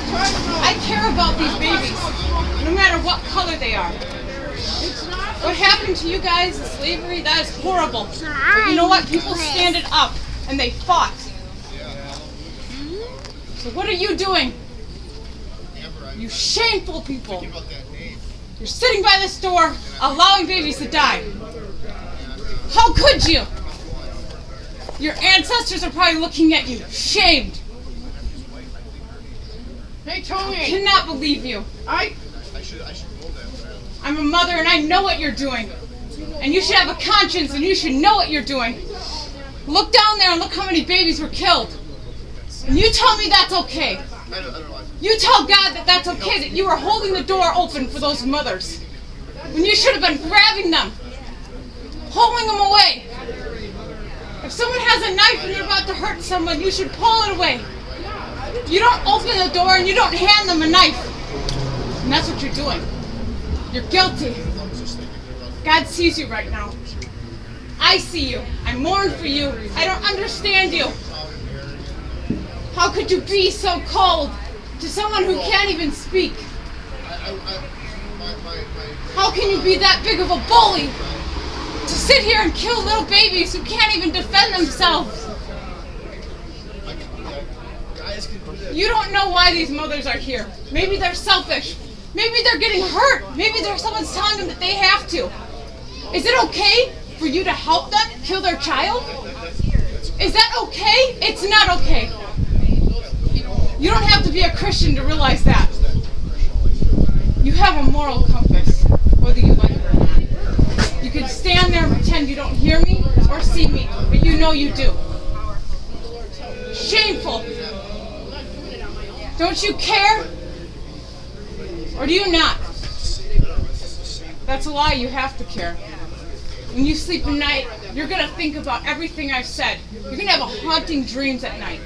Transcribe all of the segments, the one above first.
I care about these babies, no matter what color they are. What happened to you guys in slavery, that is horrible. But you know what? People standed up and they fought. So what are you doing? You shameful people. You're sitting by this door, allowing babies to die. How could you? Your ancestors are probably looking at you, shamed. Hey, Tony. I cannot believe you. I I'm a mother and I know what you're doing. And you should have a conscience and you should know what you're doing. Look down there and look how many babies were killed. And you tell me that's okay. You tell God that that's okay, that you were holding the door open for those mothers. When you should have been grabbing them, pulling them away. If someone has a knife and they're about to hurt someone, you should pull it away. You don't open the door and you don't hand them a knife. And that's what you're doing. You're guilty. God sees you right now. I see you. I mourn for you. I don't understand you. How could you be so cold to someone who can't even speak? How can you be that big of a bully to sit here and kill little babies who can't even defend themselves? You don't know why these mothers are here. Maybe they're selfish. Maybe they're getting hurt. Maybe someone's telling them that they have to. Is it okay for you to help them kill their child? Is that okay? It's not okay. You don't have to be a Christian to realize that. You have a moral compass, whether you like it or not. You can stand there and pretend you don't hear me or see me, but you know you do. Shameful. Don't you care? Or do you not? That's a lie. You have to care. When you sleep at night, you're going to think about everything I've said. You're going to have haunting dreams at night.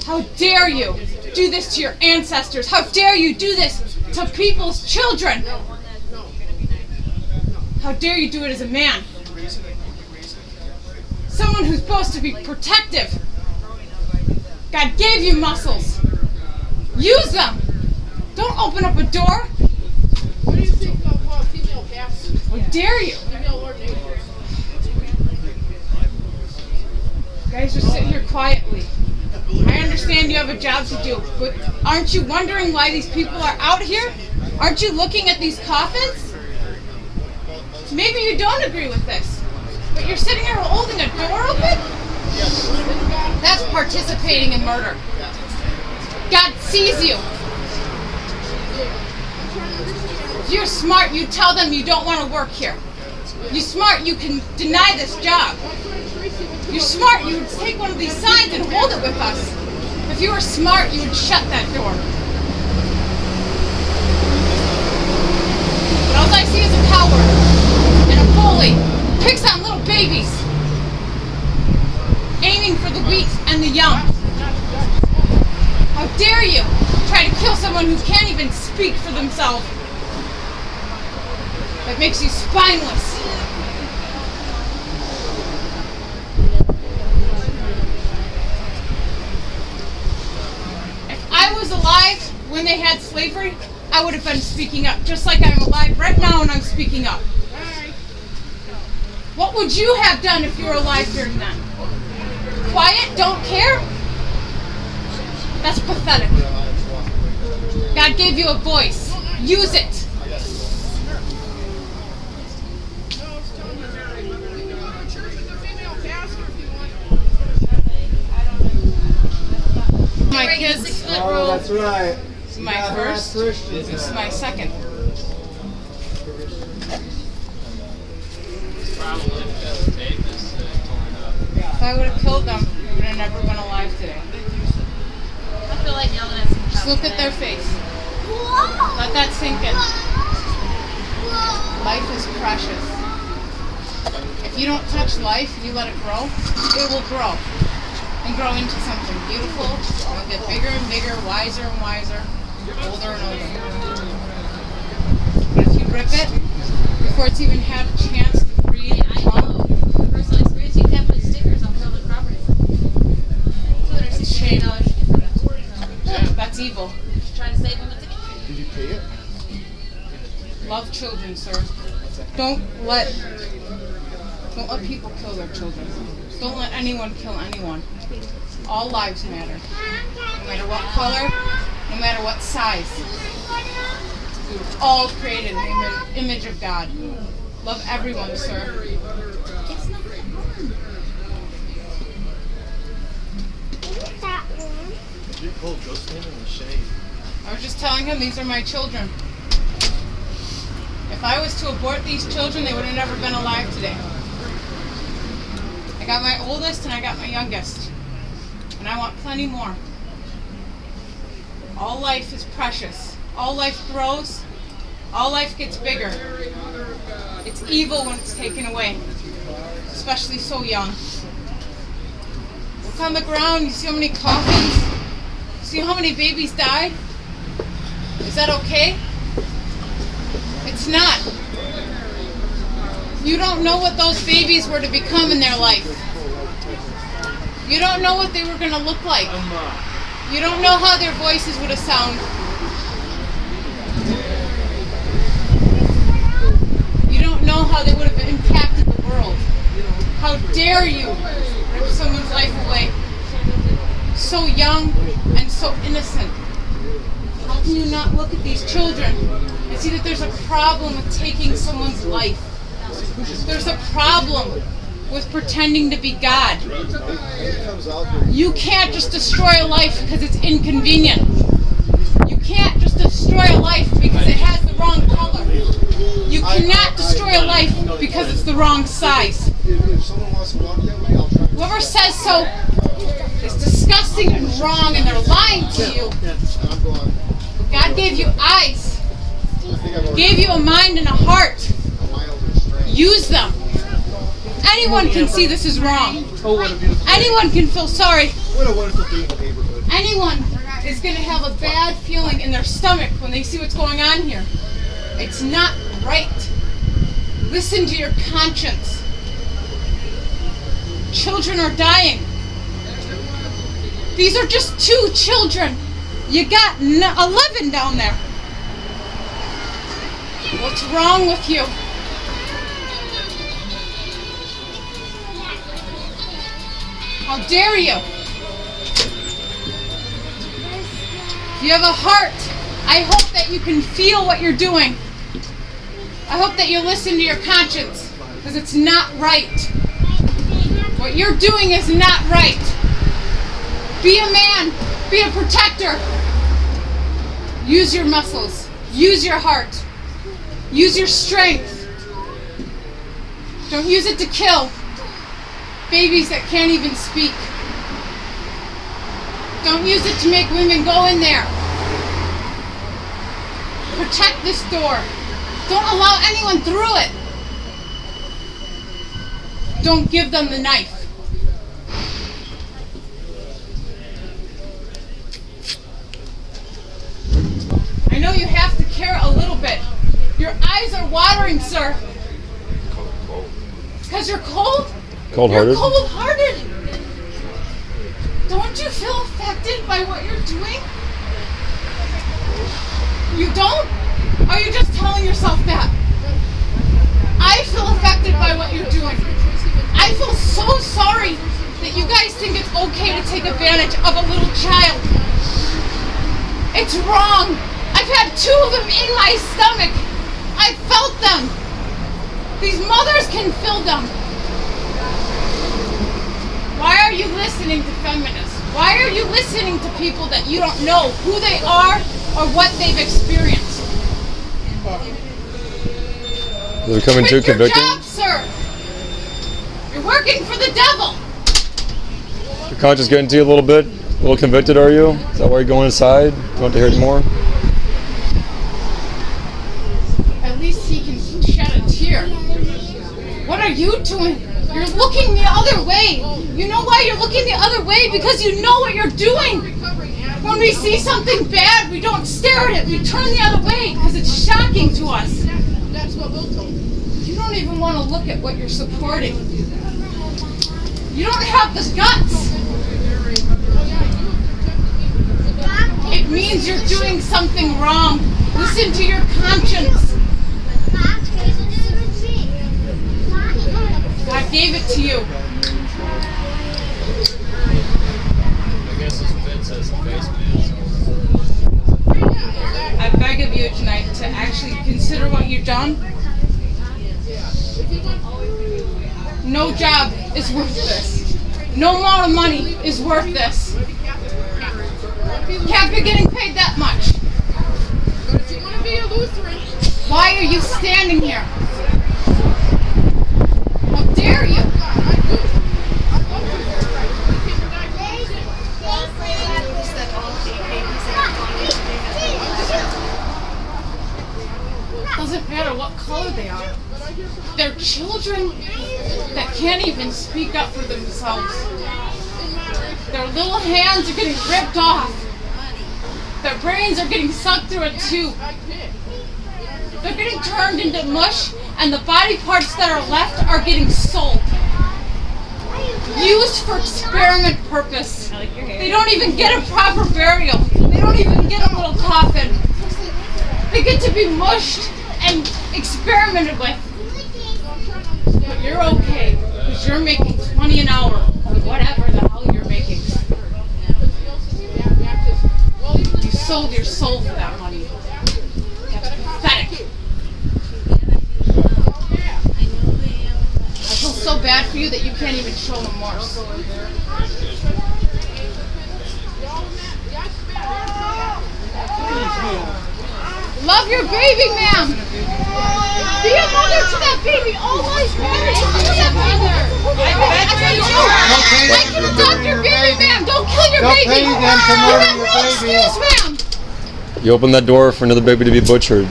How dare you do this to your ancestors? How dare you do this to people's children? How dare you do it as a man? Someone who's supposed to be protective. God gave you muscles. Use them. Don't open up a door. What do you think of female pastors? How dare you? Female ordinators. Guys, just sit here quietly. I understand you have a job to do, but aren't you wondering why these people are out here? Aren't you looking at these coffins? Maybe you don't agree with this, but you're sitting here holding a door open? That's participating in murder. God sees you. If you're smart, you tell them you don't want to work here. You're smart, you can deny this job. You're smart, you would take one of these signs and hold it with us. If you were smart, you would shut that door. But all I see is a coward and a bully who picks on little babies, aiming for the weak and the young. How dare you try to kill someone who can't even speak for themselves? That makes you spineless. If I was alive when they had slavery, I would have been speaking up, just like I'm alive right now and I'm speaking up. What would you have done if you were alive during that? Quiet? Don't care? That's pathetic. God gave you a voice. Use it. My kids. Oh, that's right. This is my first. This is my second. If I would have killed them, we would have never been alive today. I feel like yelling at some. Just look at their face. Let that sink in. Life is precious. If you don't touch life and you let it grow, it will grow. And grow into something beautiful. It'll get bigger and bigger, wiser and wiser, older and older. But if you rip it before it's even had a chance to breathe, I know. From personal experience, you can't put stickers on public property. it's a shame. $268 for that. That's It's evil. Just trying to save them with the Did you pay it? Love children, sir. Don't let people kill their children. Don't let anyone kill anyone. All lives matter. No matter what color, no matter what size. We were all created in the image of God. Love everyone, sir. You pulled Justin in the shade. I was just telling him these are my children. If I was to abort these children, they would have never been alive today. I got my oldest and I got my youngest. And I want plenty more. All life is precious. All life grows. All life gets bigger. It's evil when it's taken away, especially so young. Look on the ground. You see how many coffins? See how many babies died? Is that okay? It's not. You don't know what those babies were to become in their life. You don't know what they were going to look like. You don't know how their voices would have sounded. You don't know how they would have impacted the world. How dare you rip someone's life away? So young and so innocent. How can you not look at these children and see that there's a problem with taking someone's life? There's a problem with pretending to be God. You can't just destroy a life because it's inconvenient. You can't just destroy a life because it has the wrong color. You cannot destroy a life because it's the wrong size. Whoever says so is disgusting and wrong, and they're lying to you. God gave you eyes, gave you a mind and a heart. Use them. Anyone can see this is wrong. Anyone can feel sorry. What a wonderful day in the neighborhood. Anyone is going to have a bad feeling in their stomach when they see what's going on here. It's not right. Listen to your conscience. Children are dying. These are just 2 children. You got 11 down there. What's wrong with you? How dare you? If you have a heart, I hope that you can feel what you're doing. I hope that you listen to your conscience, because it's not right. What you're doing is not right. Be a man. Be a protector. Use your muscles. Use your heart. Use your strength. Don't use it to kill babies that can't even speak. Don't use it to make women go in there. Protect this door. Don't allow anyone through it. Don't give them the knife. I know you have to care a little bit. Your eyes are watering, sir. Because you're cold? Cold-hearted? You're cold-hearted. Don't you feel affected by what you're doing? You don't? Are you just telling yourself that? I feel affected by what you're doing. I feel so sorry that you guys think it's okay to take advantage of a little child. It's wrong. I've had 2 of them in my stomach. I felt them. These mothers can feel them. Why are you listening to feminists? Why are you listening to people that you don't know who they are or what they've experienced? Is it coming to Quit your convicting? job, sir. You're working for the devil. Your conscience getting to you a little bit? A little convicted, are you? Is that why you're going inside? You want to hear it more? At least he can shed a tear. What are you doing? You're looking the other way. You know why you're looking the other way? Because you know what you're doing. When we see something bad, we don't stare at it. We turn the other way because it's shocking to us. That's what we'll do. You don't even want to look at what you're supporting. You don't have the guts. It means means you're doing something wrong. Listen to your conscience. God gave it to you. I beg of you tonight to actually consider what you've done. No job is worth this. No amount of money is worth this. Can't be getting paid that much. But if you want to be a Lutheran, Why are you standing here? How dare you? I do. I love you. He came and died for his sin. Doesn't matter what color they are. They're children that can't even speak up for themselves. Their little hands are getting ripped off. Their brains are getting sucked through a tube. They're getting turned into mush, and the body parts that are left are getting sold. Used for experiment purpose. They don't even get a proper burial. They don't even get a little coffin. They get to be mushed and experimented with. But you're okay, because you're making $20 an hour, or whatever the hell you're making. You sold your soul for that money. That's pathetic. I feel so bad for you that you can't even show remorse. Love your baby, ma'am. Be a mother to that baby. All life matters. Be a mother. I can adopt your baby, ma'am. Don't kill your Don't baby. pay them to You murder have your no baby. excuse, ma'am. You open that door for another baby to be butchered.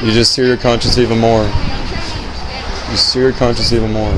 You just sear your conscience even more. You sear your conscience even more.